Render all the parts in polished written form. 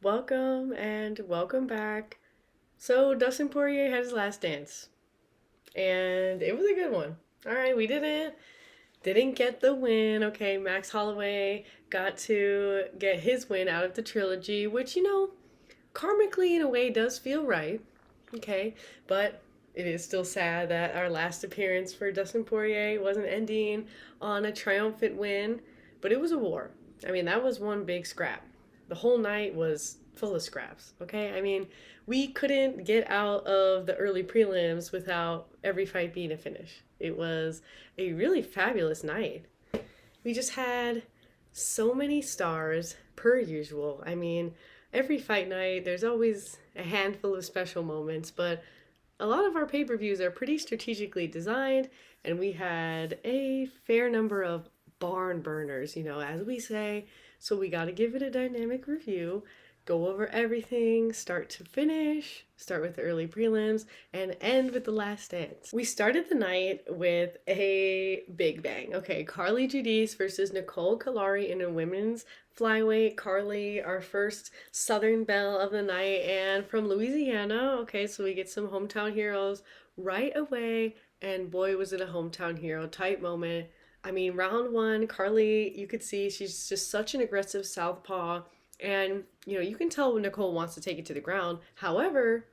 welcome and welcome back. So Dustin Poirier had his last dance, and it was a good one. All right, we didn't get the win. Okay, Max Holloway got to get his win out of the trilogy, which karmically in a way does feel right. Okay, but it is still sad that our last appearance for Dustin Poirier wasn't ending on a triumphant win, but it was a war. I mean, that was one big scrap. The whole night was full of scraps, okay? I mean, we couldn't get out of the early prelims without every fight being a finish. It was a really fabulous night. We just had so many stars, per usual. I mean, every fight night, there's always a handful of special moments, but a lot of our pay-per-views are pretty strategically designed, and we had a fair number of barn burners, as we say. So we got to give it a dynamic review, go over everything, start to finish, start with the early prelims, and end with the last dance. We started the night with a big bang. Okay, Carly Judis versus Nicole Kalari in a women's flyweight. Carly, our first Southern belle of the night, and from Louisiana. Okay, so we get some hometown heroes right away, and boy, was it a hometown hero type moment. I mean, round one, Carly, you could see she's just such an aggressive southpaw. And, you can tell when Nicole wants to take it to the ground. However,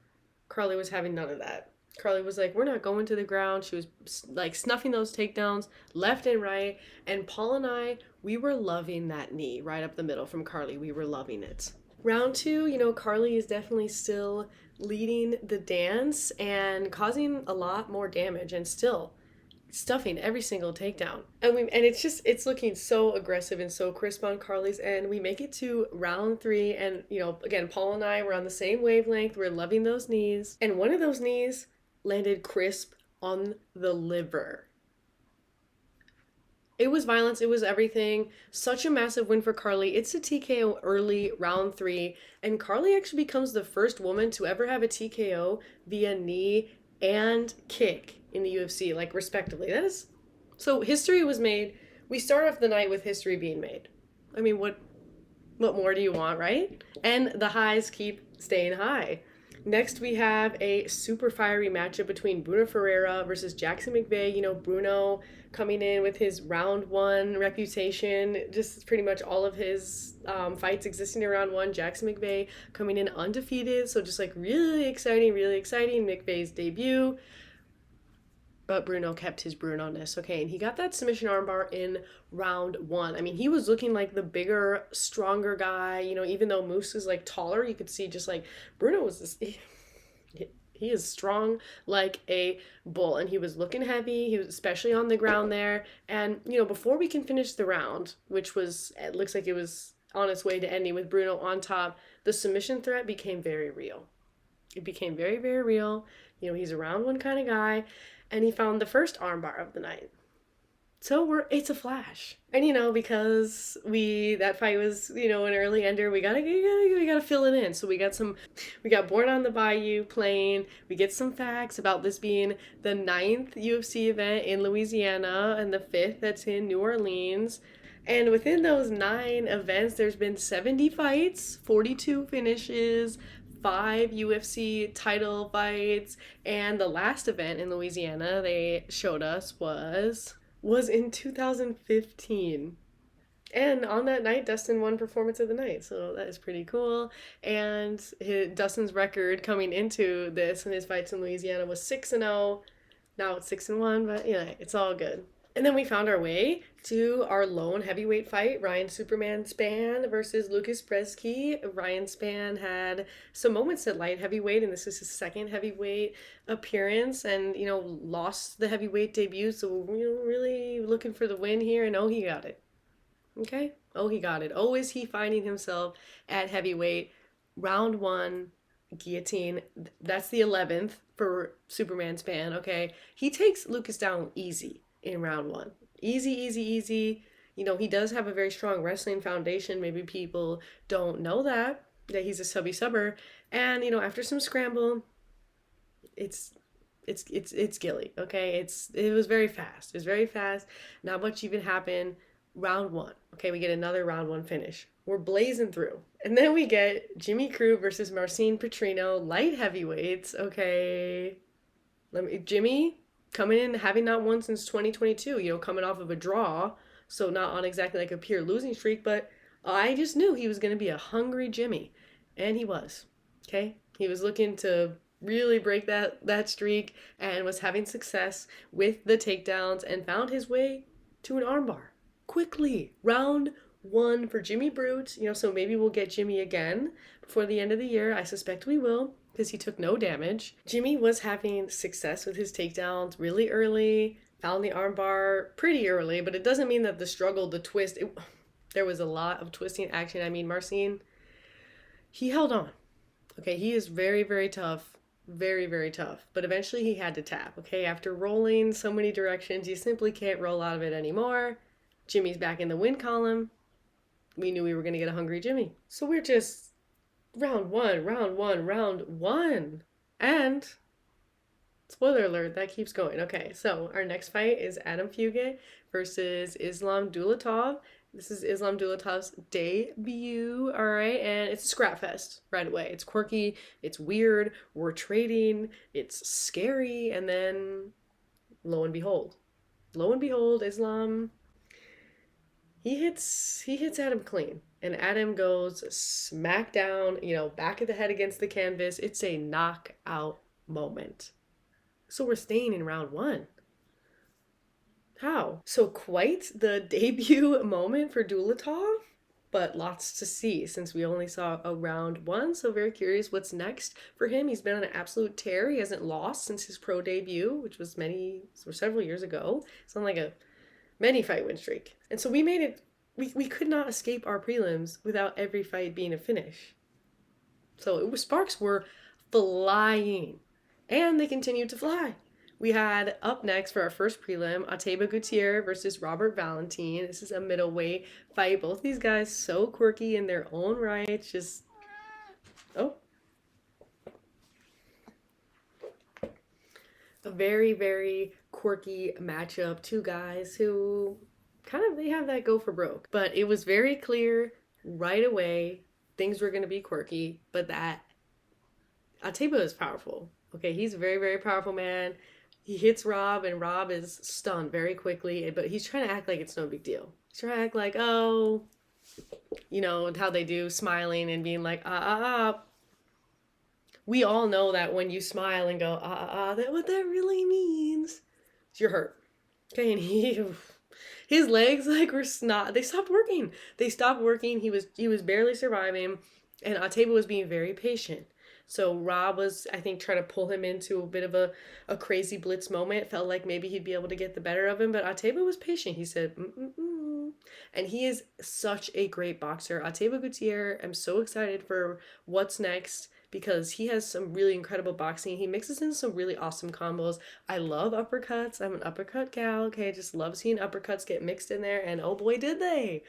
Carly was having none of that. Carly was like, we're not going to the ground. She was like snuffing those takedowns left and right. And Paul and I, we were loving that knee right up the middle from Carly. We were loving it. Round two, Carly is definitely still leading the dance and causing a lot more damage and still stuffing every single takedown. And it's looking so aggressive and so crisp on Carly's end. We make it to round three, and again, Paul and I were on the same wavelength. We're loving those knees. And one of those knees landed crisp on the liver. It was violence, it was everything. Such a massive win for Carly. It's a TKO early, round three, and Carly actually becomes the first woman to ever have a TKO via knee and kick in the UFC, like respectively. So history was made. We start off the night with history being made. I mean, what more do you want, right? And the highs keep staying high. Next, we have a super fiery matchup between Bruno Ferrer versus Jackson McVey. Bruno coming in with his round one reputation, just pretty much all of his fights existing in round one. Jackson McVey coming in undefeated, so just like really exciting McVey's debut. But Bruno kept his Bruno-ness, okay? And he got that submission armbar in round one. I mean, he was looking like the bigger, stronger guy. Even though Moose is, like, taller, you could see just, like, Bruno was this... He is strong like a bull, and he was looking heavy. He was especially on the ground there. And, before we can finish the round, which was... It looks like it was on its way to ending with Bruno on top, the submission threat became very real. It became very, very real. He's a round one kind of guy. And he found the first armbar of the night. So it's a flash. And because that fight was, an early ender, we gotta fill it in. So we got Born on the Bayou playing. We get some facts about this being the 9th UFC event in Louisiana and the 5th that's in New Orleans. And within those 9 events, there's been 70 fights, 42 finishes, 5 UFC title fights, and the last event in Louisiana they showed us was in 2015. And on that night, Dustin won Performance of the Night, so that is pretty cool. And Dustin's record coming into this and his fights in Louisiana was 6-0. Now it's 6-1, but it's all good. And then we found our way to our lone heavyweight fight, Ryan Superman Spann versus Lucas Brzeski. Ryan Spann had some moments at light heavyweight, and this is his second heavyweight appearance, and, lost the heavyweight debut, so we're really looking for the win here, and he got it. Okay? He got it. Is he finding himself at heavyweight? Round one, guillotine. That's the 11th for Superman Spann, okay? He takes Lucas down easy in round one. Easy. He does have a very strong wrestling foundation. Maybe people don't know that he's a subber. And, after some scramble, it's Gilly, okay? It was very fast. Not much even happened. Round one. Okay, we get another round one finish. We're blazing through. And then we get Jimmy Crute versus Marcin Petrino, light heavyweights. Okay. Jimmy coming in, having not won since 2022, coming off of a draw. So not on exactly like a pure losing streak, but I just knew he was going to be a hungry Jimmy. And he was. Okay. He was looking to really break that streak and was having success with the takedowns and found his way to an armbar quickly. Round 1 for Jimmy Brute, so maybe we'll get Jimmy again before the end of the year. I suspect we will because he took no damage. Jimmy was having success with his takedowns really early, found the armbar pretty early, but it doesn't mean that the struggle, the twist, there was a lot of twisting action. I mean, Marcin, he held on. Okay, he is very, very tough. Very, very tough. But eventually he had to tap, okay? After rolling so many directions, you simply can't roll out of it anymore. Jimmy's back in the win column. We knew we were going to get a hungry Jimmy. So we're just round one. And, spoiler alert, that keeps going. Okay, so our next fight is Adam Fugue versus Islam Dulatov. This is Islam Dulatov's debut, all right? And it's a scrap fest right away. It's quirky, it's weird, we're trading, it's scary, and then lo and behold, Islam, he hits Adam clean. And Adam goes smack down, back of the head against the canvas. It's a knockout moment. So we're staying in round 1. How? So quite the debut moment for Dulatov, but lots to see since we only saw a round 1. So very curious what's next for him. He's been on an absolute tear. He hasn't lost since his pro debut, which was several years ago. It's on like a many fight win streak. And so we made it, we could not escape our prelims without every fight being a finish. So sparks were flying, and they continued to fly. We had up next for our first prelim, Ateba Gutierrez versus Robert Valentin. This is a middleweight fight. Both these guys so quirky in their own right. Just, a very, very quirky matchup. Two guys who they have that go for broke. But it was very clear right away things were going to be quirky, but that Ateba is powerful. Okay, he's a very, very powerful man. He hits Rob, and Rob is stunned very quickly, but he's trying to act like it's no big deal. He's trying to act like, how they do, smiling and being like, We all know that when you smile and go, that what that really means is you're hurt. Okay, and his legs were snot. They stopped working. He was barely surviving, and Ateba was being very patient. So Rob was, I think, trying to pull him into a bit of a crazy blitz moment. It felt like maybe he'd be able to get the better of him, but Ateba was patient. He said, And he is such a great boxer. Ateba Gutierrez, I'm so excited for what's next because he has some really incredible boxing. He mixes in some really awesome combos. I love uppercuts. I'm an uppercut gal, okay? I just love seeing uppercuts get mixed in there, and oh boy, did they.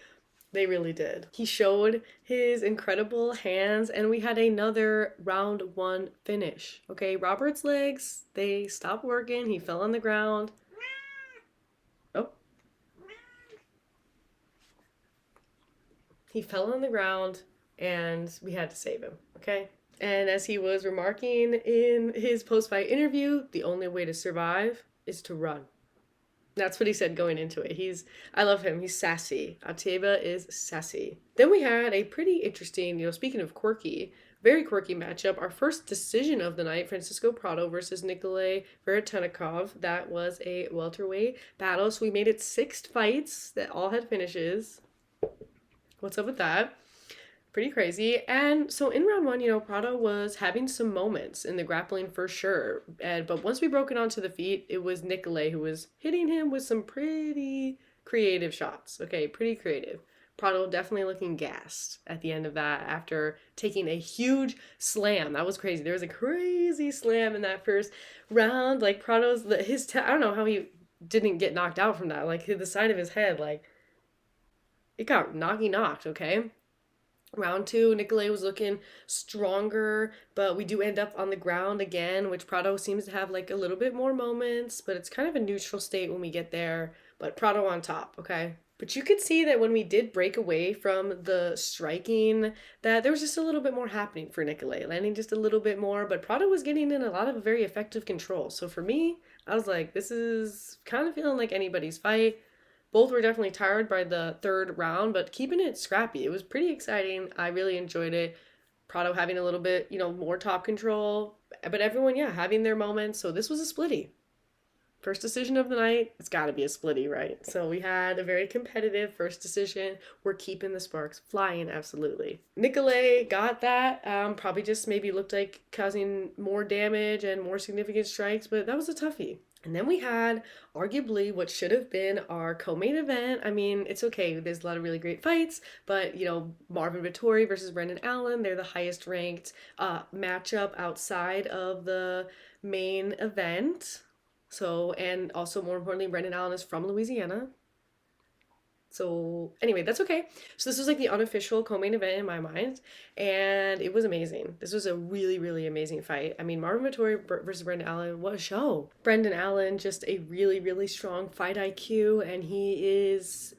They really did. He showed his incredible hands, and we had another round 1 finish. Okay, Robert's legs, they stopped working. He fell on the ground. He fell on the ground, and we had to save him, okay? And as he was remarking in his post-fight interview, the only way to survive is to run. That's what he said going into it. I love him. He's sassy. Ateba is sassy. Then we had a pretty interesting, speaking of quirky, very quirky matchup. Our first decision of the night, Francisco Prado versus Nikolai Veretennikov. That was a welterweight battle. So we made it 6 fights that all had finishes. What's up with that? Pretty crazy. And so in round 1, Prado was having some moments in the grappling for sure. But once we broke it onto the feet, it was Nikolai who was hitting him with some pretty creative shots. Okay, pretty creative. Prado definitely looking gassed at the end of that after taking a huge slam. That was crazy. There was a crazy slam in that first round. Prado's, I don't know how he didn't get knocked out from that. The side of his head, it got knocked, okay? Round 2, Nikolai was looking stronger, but we do end up on the ground again, which Prado seems to have a little bit more moments, but it's kind of a neutral state when we get there. But Prado on top, okay? But you could see that when we did break away from the striking, that there was just a little bit more happening for Nicolay, landing just a little bit more. But Prado was getting in a lot of very effective control. So for me, I was like, this is kind of feeling like anybody's fight. Both were definitely tired by the third round, but keeping it scrappy. It was pretty exciting. I really enjoyed it. Prado having a little bit, more top control, but everyone, yeah, having their moments. So this was a splitty. First decision of the night, it's got to be a splitty, right? So we had a very competitive first decision. We're keeping the sparks flying, absolutely. Nicolay got that. Probably just maybe looked like causing more damage and more significant strikes, but that was a toughie. And then we had arguably what should have been our co-main event. I mean, it's okay. There's a lot of really great fights, but Marvin Vettori versus Brendan Allen, they're the highest ranked matchup outside of the main event. So, and also more importantly, Brendan Allen is from Louisiana. So anyway, that's okay. So this was like the unofficial co-main event in my mind, and it was amazing. This was a really, really amazing fight. I mean, Marvin Vettori versus Brendan Allen, what a show. Brendan Allen, just a really, really strong fight IQ, and he is,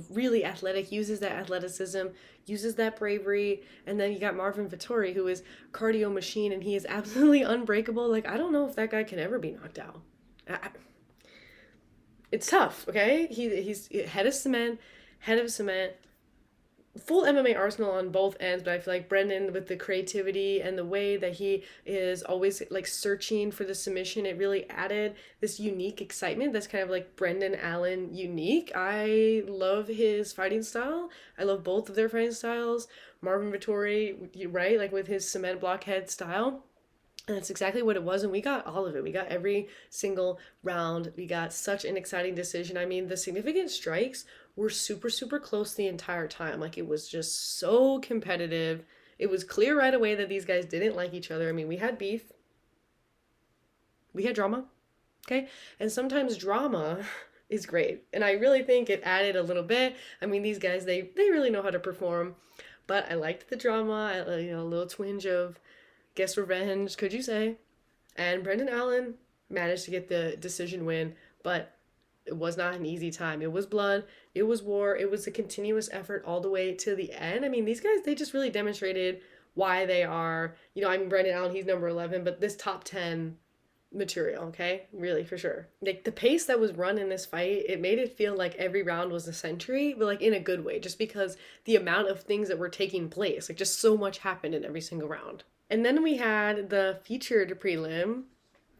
really athletic, uses that athleticism, uses that bravery, and then you got Marvin Vettori, who is cardio machine, and he is absolutely unbreakable. Like, I don't know if that guy can ever be knocked out. It's tough, okay? He's head of cement, full MMA arsenal on both ends, but I feel like Brendan, with the creativity and the way that he is always like searching for the submission, it really added this unique excitement that's kind of like Brendan Allen unique. I love his fighting style. I love both of their fighting styles. Marvin Vettori, right, like with his cement blockhead style. And that's exactly what it was, and we got all of it. We got every single round. We got such an exciting decision. I mean, the significant strikes were super, super close the entire time. Like, it was just so competitive. It was clear right away that these guys didn't like each other. I mean, we had beef. We had drama. Okay? And sometimes drama is great. And I really think it added a little bit. I mean, these guys, they really know how to perform. But I liked the drama. A little twinge of guess revenge, could you say? And Brendan Allen managed to get the decision win, but it was not an easy time. It was blood, it was war, it was a continuous effort all the way to the end. I mean, these guys, they just really demonstrated why they are, Brendan Allen, he's number 11, but this top 10 material, okay? Really, for sure. Like, the pace that was run in this fight, it made it feel like every round was a century, but like in a good way, just because the amount of things that were taking place, like just so much happened in every single round. And then we had the featured prelim,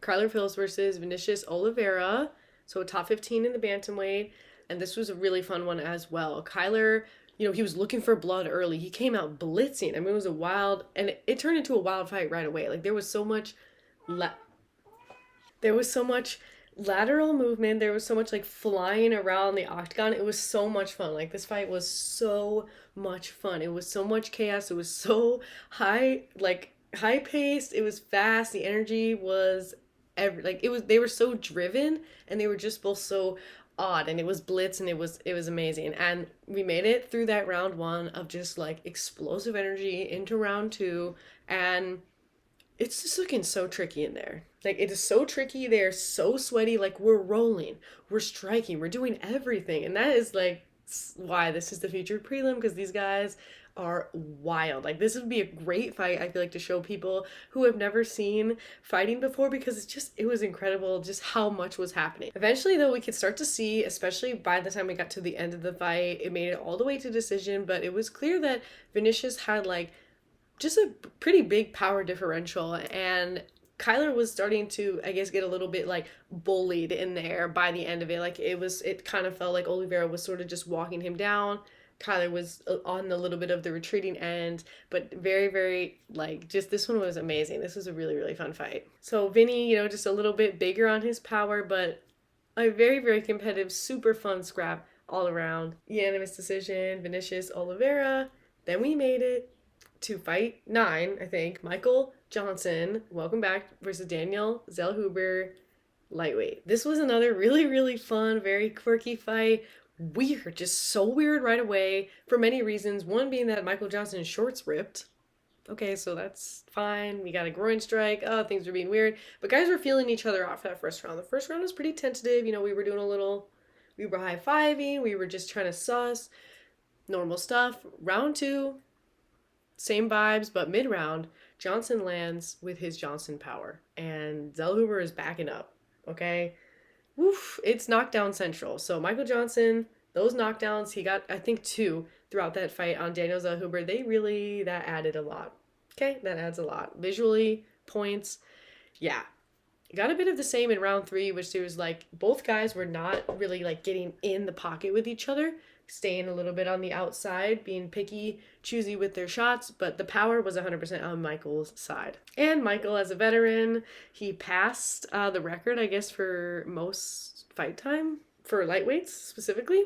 Kyler Phillips versus Vinicius Oliveira, so top 15 in the bantamweight, and this was a really fun one as well. Kyler, he was looking for blood early. He came out blitzing. I mean, it was a wild, and it turned into a wild fight right away. Like, there was so much lateral movement. There was so much like flying around the octagon. It was so much fun. Like, this fight was so much fun. It was so much chaos. It was so high paced. It was fast. The energy was they were so driven, and they were just both so odd, and it was blitz, and it was amazing. And we made it through that round one of just like explosive energy into round two, and it's just looking so tricky in there. Like, it is so tricky. They're so sweaty. Like, we're rolling, we're striking, we're doing everything, and that is like why this is the featured prelim, because these guys are wild. Like, this would be a great fight, I feel like, to show people who have never seen fighting before, because it was incredible just how much was happening. Eventually, though, we could start to see, especially by the time we got to the end of the fight, it made it all the way to decision, but it was clear that Vinicius had like just a pretty big power differential, and Kyler was starting to, I guess, get a little bit like bullied in there by the end of it. Like, it kind of felt like Oliveira was sort of just walking him down. Kyler was on a little bit of the retreating end, but very, very, like, just this one was amazing. This was a really, really fun fight. So Vinny, just a little bit bigger on his power, but a very, very competitive, super fun scrap all around. Unanimous decision, Vinicius Oliveira. Then we made it to fight 9, I think. Michael Johnson, welcome back, versus Daniel Zellhuber, lightweight. This was another really, really fun, very quirky fight. Weird, just so weird right away for many reasons. One being that Michael Johnson's shorts ripped. Okay, so that's fine. We got a groin strike. Oh, things were being weird. But guys were feeling each other off that first round. The first round was pretty tentative. We were We were high-fiving. We were just trying to suss. Normal stuff. Round 2, same vibes, but mid-round, Johnson lands with his Johnson power. And Zellhuber is backing up, okay? Woof, it's knockdown central. So Michael Johnson, those knockdowns, he got, I think, 2 throughout that fight on Daniel Zellhuber. That added a lot. Okay, that adds a lot. Visually, points, yeah. Got a bit of the same in round 3, which there was like, both guys were not really like getting in the pocket with each other, staying a little bit on the outside, being picky, choosy with their shots, but the power was 100% on Michael's side. And Michael, as a veteran, he passed the record, I guess, for most fight time for lightweights specifically.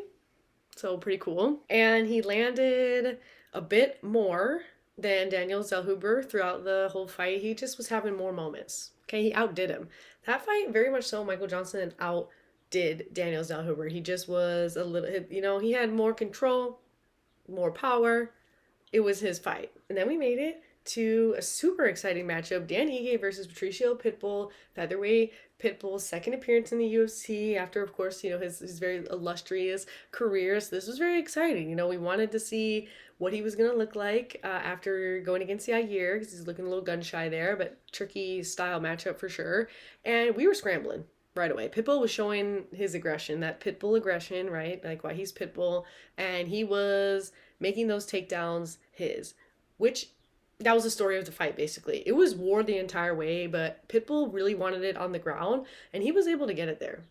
So pretty cool. And he landed a bit more than Daniel Zellhuber throughout the whole fight. He just was having more moments. Okay, he outdid him. That fight, very much so, Michael Johnson outdid Daniel Zellhuber. He just was a little, he had more control, more power. It was his fight. And then we made it to a super exciting matchup. Dan Ige versus Patricio Pitbull, featherweight. Pitbull's second appearance in the UFC after, of course, his very illustrious career. So this was very exciting. We wanted to see what he was going to look like after going against Yair, because he's looking a little gun shy there, but tricky style matchup for sure. And we were scrambling right away. Pitbull was showing his aggression, that Pitbull aggression, right? Like why he's Pitbull. And he was making those takedowns his, which that was the story of the fight, basically. It was war the entire way, but Pitbull really wanted it on the ground, and he was able to get it there.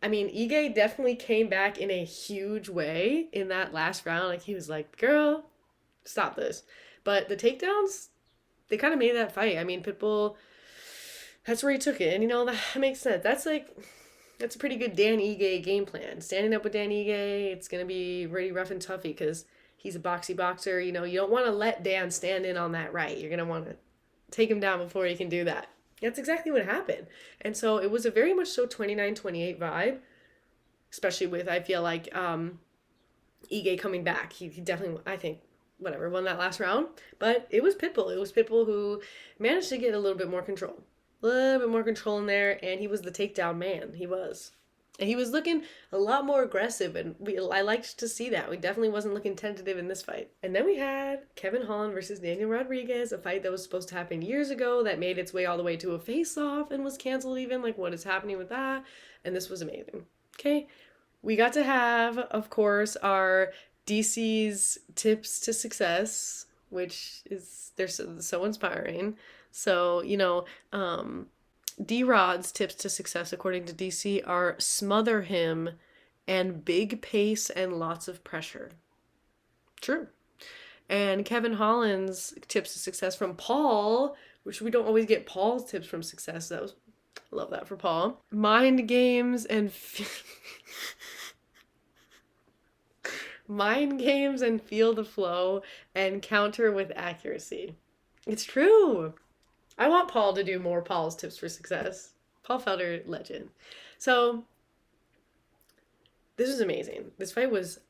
I mean, Ige definitely came back in a huge way in that last round. Like, he was like, girl, stop this. But the takedowns, they kind of made that fight. I mean, Pitbull, that's where he took it. And, that makes sense. That's a pretty good Dan Ige game plan. Standing up with Dan Ige, it's going to be pretty rough and toughy because he's a boxy boxer. You don't want to let Dan stand in on that right. You're going to want to take him down before he can do that. That's exactly what happened. And so it was a very much so 29-28 vibe, especially with, I feel like, Ige coming back. He definitely, I think, won that last round. But it was Pitbull. It was Pitbull who managed to get a little bit more control. A little bit more control in there, and he was the takedown man. He was. And he was looking a lot more aggressive, and I liked to see that. We definitely wasn't looking tentative in this fight. And then we had Kevin Holland versus Daniel Rodriguez, a fight that was supposed to happen years ago that made its way all the way to a face-off and was canceled even. Like, what is happening with that? And this was amazing. Okay? We got to have, of course, our DC's tips to success, which they're so inspiring. So, D-Rod's tips to success, according to DC, are smother him and big pace and lots of pressure. True. And Kevin Holland's tips to success from Paul, which we don't always get Paul's tips from success. I love that for Paul. Mind games and mind games and feel the flow and counter with accuracy. It's true. I want Paul to do more Paul's tips for success. Paul Felder, legend. So, this was amazing. This fight was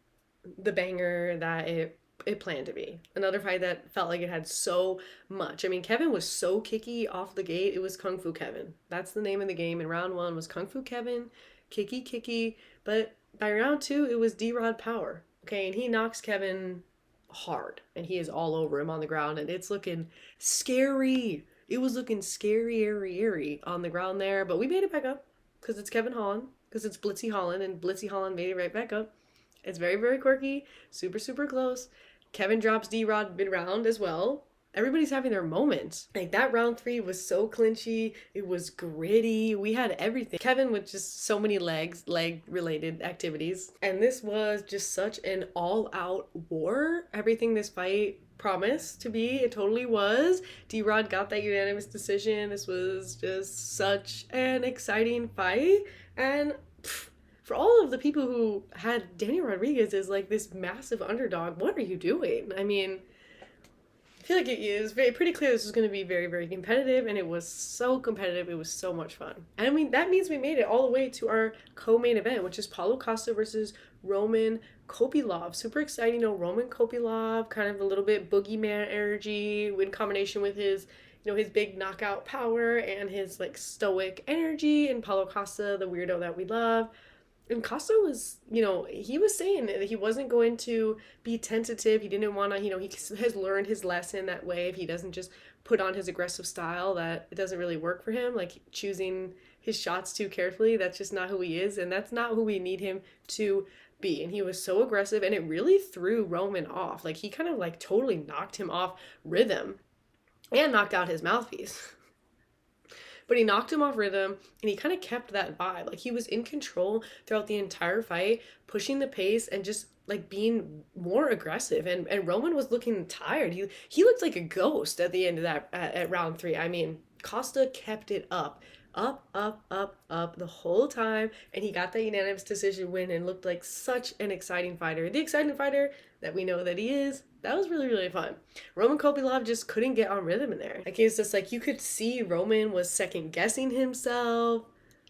the banger that it planned to be. Another fight that felt like it had so much. I mean, Kevin was so kicky off the gate. It was Kung Fu Kevin. That's the name of the game. In round 1 was Kung Fu Kevin, kicky. But by round 2, it was D-Rod power. Okay, and he knocks Kevin hard. And he is all over him on the ground. And it's looking scary. It was looking scary on the ground there, but we made it back up because it's Kevin Holland, because it's Blitzy Holland, and Blitzy Holland made it right back up. It's very, very quirky, super, super close. Kevin drops D-Rod mid-round as well. Everybody's having their moments. Like, that round 3 was so clinchy. It was gritty. We had everything. Kevin with just so many leg-related activities. And this was just such an all-out war. Everything this fight promised to be, it totally was. D-Rod got that unanimous decision. This was just such an exciting fight. And for all of the people who had Daniel Rodriguez as like this massive underdog, what are you doing? I mean, I feel like it was pretty clear this was going to be very, very competitive, and it was so competitive. It was so much fun. And I mean, that means we made it all the way to our co-main event, which is Paulo Costa versus Roman Kopylov. Super exciting. Roman Kopylov, kind of a little bit boogeyman energy in combination with his, his big knockout power and his like stoic energy, and Paulo Costa, the weirdo that we love. And Costa was, he was saying that he wasn't going to be tentative. He didn't want to, he has learned his lesson that way. If he doesn't just put on his aggressive style, that it doesn't really work for him. Like choosing his shots too carefully, that's just not who he is. And that's not who we need him to be. And he was so aggressive, and it really threw Roman off. Like he kind of like totally knocked him off rhythm and knocked out his mouthpiece. But he knocked him off rhythm, and he kind of kept that vibe. Like he was in control throughout the entire fight, pushing the pace and just like being more aggressive. And Roman was looking tired. He looked like a ghost at the end of that at round 3. I mean, Costa kept it up. Up the whole time, and he got that unanimous decision win and looked like such an exciting fighter. The exciting fighter that we know that he is. That was really, really fun. Roman Kopylov just couldn't get on rhythm in there. Like, it was just like, you could see Roman was second guessing himself.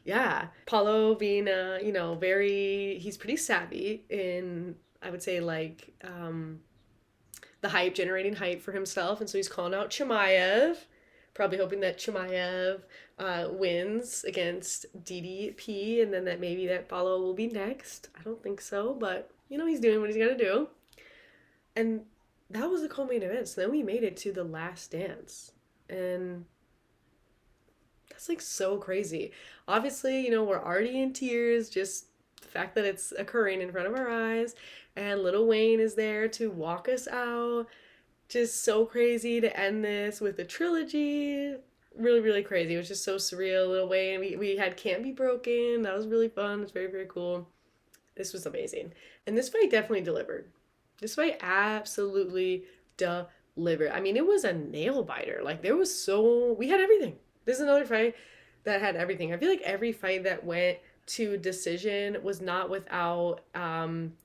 Yeah. Paulo being, he's pretty savvy in, I would say, like, the generating hype for himself. And so he's calling out Chimaev, probably hoping that Chimaev wins against DDP, and then that maybe that Paulo will be next. I don't think so, but, he's doing what he's got to do. And that was the co-main event. So then we made it to the last dance. And that's like so crazy. Obviously, we're already in tears, just the fact that it's occurring in front of our eyes. And Lil Wayne is there to walk us out. Just so crazy to end this with a trilogy. Really, really crazy. It was just so surreal. Lil Wayne, we had Can't Be Broken. That was really fun. It was very, very cool. This was amazing. And this fight definitely delivered. This fight absolutely delivered. I mean, it was a nail biter. Like, we had everything. This is another fight that had everything. I feel like every fight that went to decision was not without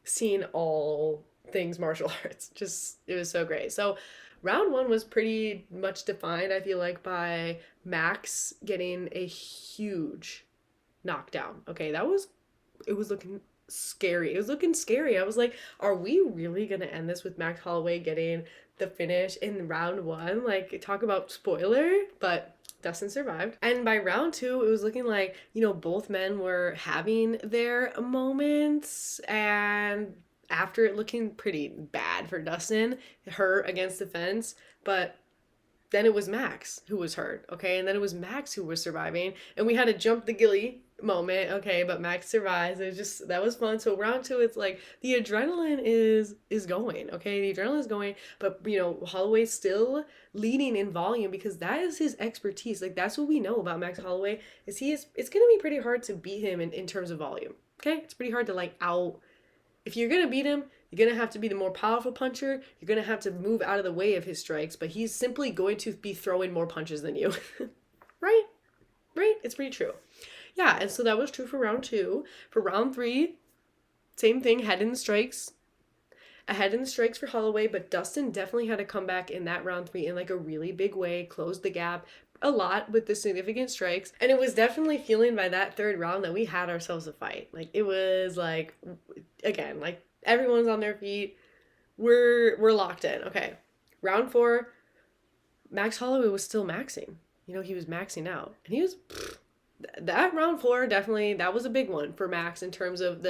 seeing all things martial arts. Just, it was so great. So round 1 was pretty much defined, I feel like, by Max getting a huge knockdown. Okay, it was looking scary. It was looking scary. I was like, are we really gonna end this with Max Holloway getting the finish in round 1? Like, talk about spoiler, but Dustin survived. And by round 2, it was looking like, both men were having their moments, and after it looking pretty bad for Dustin, hurt against the fence, but then it was Max who was hurt, okay? And then it was Max who was surviving, and we had a jump the ghillie moment, okay, but Max survives. That was fun. So round 2, it's like the adrenaline is going, okay? The adrenaline is going, but Holloway's still leading in volume because that is his expertise. Like, that's what we know about Max Holloway, is it's gonna be pretty hard to beat him in terms of volume, okay? It's pretty hard to if you're gonna beat him, you're going to have to be the more powerful puncher. You're going to have to move out of the way of his strikes, but he's simply going to be throwing more punches than you. Right? It's pretty true. Yeah, and so that was true for round 2. For round 3, same thing, ahead in the strikes for Holloway, but Dustin definitely had to come back in that round 3 in like a really big way, closed the gap a lot with the significant strikes, and it was definitely feeling by that 3rd round that we had ourselves a fight. Like, it was like, again, like, everyone's on their feet. We're locked in. Okay. Round 4, Max Holloway was still maxing. He was maxing out. And that round 4, definitely, that was a big one for Max in terms of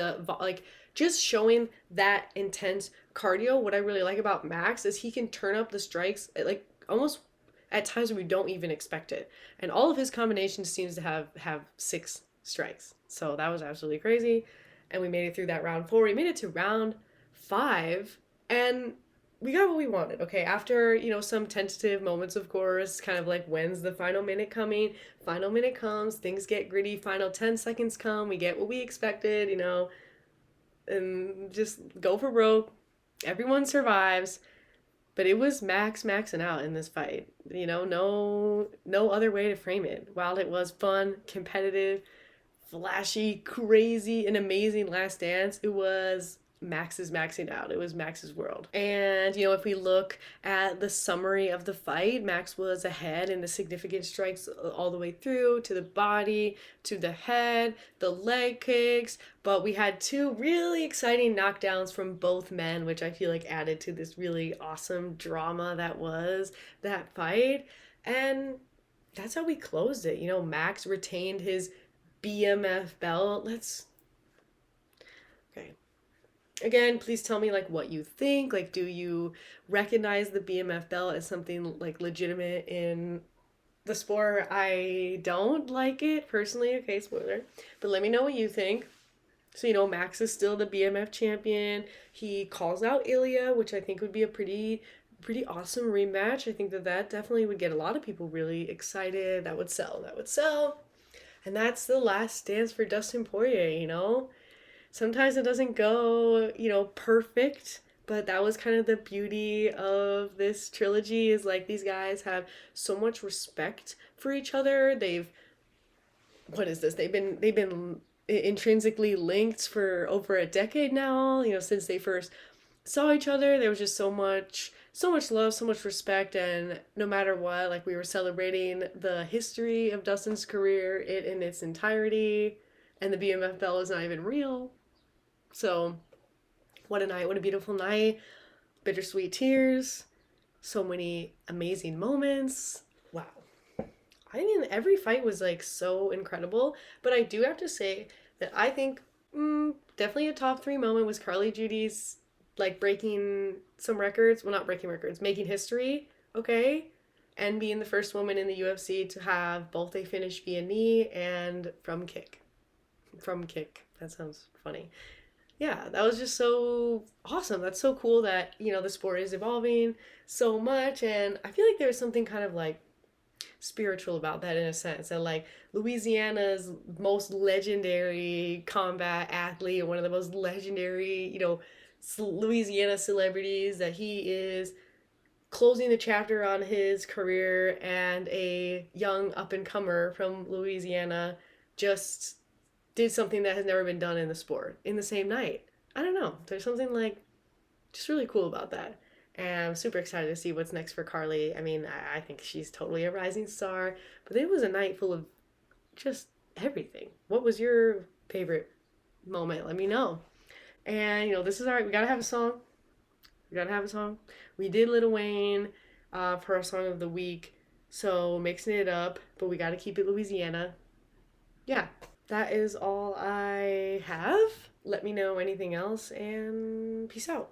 just showing that intense cardio. What I really like about Max is he can turn up the strikes like almost at times when we don't even expect it. And all of his combinations seems to have 6 strikes. So that was absolutely crazy. And we made it through that round 4. We made it to round 5, and we got what we wanted, okay? After, some tentative moments, of course, kind of like, when's the final minute coming? Final minute comes, things get gritty, final 10 seconds come, we get what we expected, and just go for broke. Everyone survives. But it was Max maxing out in this fight. No other way to frame it. While it was fun, competitive, flashy, crazy, an amazing last dance, it was Max's maxing out. It was Max's world. And, if we look at the summary of the fight, Max was ahead in the significant strikes all the way through, to the body, to the head, the leg kicks, but we had 2 really exciting knockdowns from both men, which I feel like added to this really awesome drama that was that fight. And that's how we closed it. Max retained his BMF belt. Again, please tell me like what you think. Like, do you recognize the BMF belt as something like legitimate in the sport? I don't like it personally. Okay, spoiler. But let me know what you think. So, Max is still the BMF champion. He calls out Ilya, which I think would be a pretty awesome rematch. I think that definitely would get a lot of people really excited. That would sell. That would sell. And that's the last dance for Dustin Poirier. Sometimes it doesn't go, perfect, but that was kind of the beauty of this trilogy is like these guys have so much respect for each other. What is this? They've been intrinsically linked for over a decade now, since they first saw each other. There was just so much love, so much respect, and no matter what, like we were celebrating the history of Dustin's career in its entirety, and the BMF belt is not even real. So, what a night, what a beautiful night. Bittersweet tears, so many amazing moments. Wow. I mean, every fight was like so incredible, but I do have to say that I think definitely a top three moment was Carly Judy's like breaking some records. Well, not breaking records, making history, okay? And being the first woman in the UFC to have both a finish via knee and from kick. From kick. That sounds funny. Yeah, that was just so awesome. That's so cool that, the sport is evolving so much. And I feel like there's something kind of like spiritual about that in a sense that like Louisiana's most legendary combat athlete, one of the most legendary, Louisiana celebrities, that he is closing the chapter on his career, and a young up and comer from Louisiana just did something that has never been done in the sport in the same night. I don't know. There's something like just really cool about that. And I'm super excited to see what's next for Carly. I mean, I think she's totally a rising star, but it was a night full of just everything. What was your favorite moment? Let me know. And, this is all right. We gotta have a song. We gotta have a song. We did Lil Wayne for our song of the week, so mixing it up, but we gotta keep it Louisiana. Yeah, that is all I have. Let me know anything else, and peace out.